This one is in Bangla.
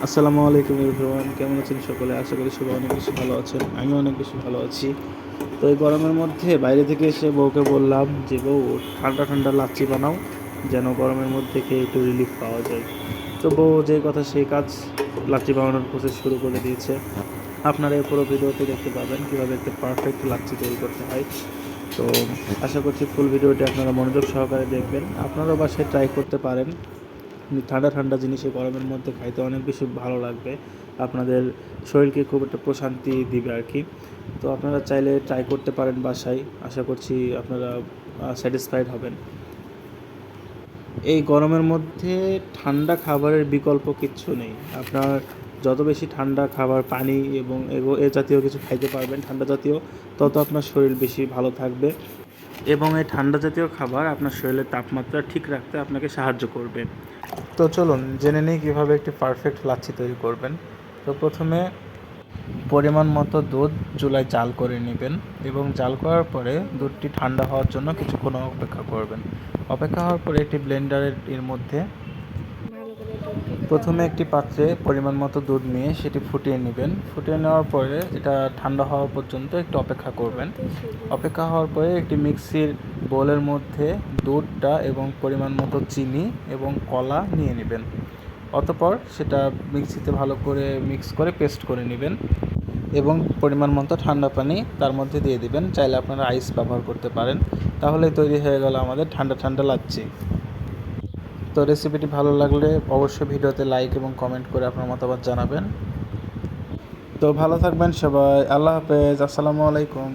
আসসালামু আলাইকুম এভরিওয়ান, কেমন আছেন সকলে? আশা করি সবাই অনেক বেশি ভালো আছেন। আমি অনেক বেশি ভালো আছি। তো এই গরমের মধ্যে বাইরে থেকে এসে বউকে বললাম যে, বউ ঠান্ডা ঠান্ডা লাচ্ছি বানাও, যেন গরমের মধ্যে খেয়ে একটু রিলিফ পাওয়া যায়। তো বউ যে কথা সেই কাজ, লাচ্ছি বানানোর প্রসেস শুরু করে দিয়েছে। আপনারা এই পুরো ভিডিওতে দেখতে পাবেন কীভাবে একটা পারফেক্ট লাচ্ছি তৈরি করতে হয়। তো আশা করছি ফুল ভিডিওটি আপনারা মনোযোগ সহকারে দেখবেন। আপনারাও বাসায় ট্রাই করতে পারেন। ঠান্ডা ঠান্ডা জিনিস এই গরমের মধ্যে খাইতে অনেক বেশি ভালো লাগবে, আপনাদের শরীরকে খুব একটা প্রশান্তি দিবে আর কি। তো আপনারা চাইলে ট্রাই করতে পারেন বাসায়। আশা করছি আপনারা স্যাটিসফাইড হবেন। এই গরমের মধ্যে ঠান্ডা খাবারের বিকল্প কিচ্ছু নেই। আপনার যত বেশি ঠান্ডা খাবার, পানি এবং এ জাতীয় কিছু খাইতে পারবেন ঠান্ডা জাতীয়, তত আপনার শরীর বেশি ভালো থাকবে। এবং এই ঠান্ডা জাতীয় খাবার আপনার শরীরের তাপমাত্রা ঠিক রাখতে আপনাকে সাহায্য করবে। তো চলুন জেনে নিই কীভাবে একটি পারফেক্ট লাচ্ছি তৈরি করবেন। তো প্রথমে পরিমাণ মতো দুধ চুলায় জাল করে নেবেন এবং জাল করার পরে দুধটি ঠান্ডা হওয়ার জন্য কিছুক্ষণ অপেক্ষা করবেন। অপেক্ষা হওয়ার পরে একটি ব্লেন্ডারের মধ্যে প্রথমে একটি পাত্রে পরিমাণ মতো দুধ নিয়ে সেটি ফুটিয়ে নেবেন। ফুটিয়ে নেওয়ার পরে এটা ঠান্ডা হওয়া পর্যন্ত একটু অপেক্ষা করবেন। অপেক্ষা হওয়ার পরে একটি মিক্সির বোলের মধ্যে দুধটা এবং পরিমাণ মতো চিনি এবং কলা নিয়ে নেবেন। অতঃপর সেটা মিক্সিতে ভালো করে মিক্স করে পেস্ট করে নেবেন এবং পরিমাণ মতো ঠান্ডা পানি তার মধ্যে দিয়ে দিবেন। চাইলে আপনারা আইস ব্যবহার করতে পারেন। তাহলেই তৈরি হয়ে গেল আমাদের ঠান্ডা ঠান্ডা লাচ্ছি। তো রেসিপিটি ভালো লাগলে অবশ্যই ভিডিওতে লাইক এবং কমেন্ট করে আপনার মতামত জানাবেন। তো ভালো থাকবেন সবাই। আল্লাহ হাফেজ। আসসালামু আলাইকুম।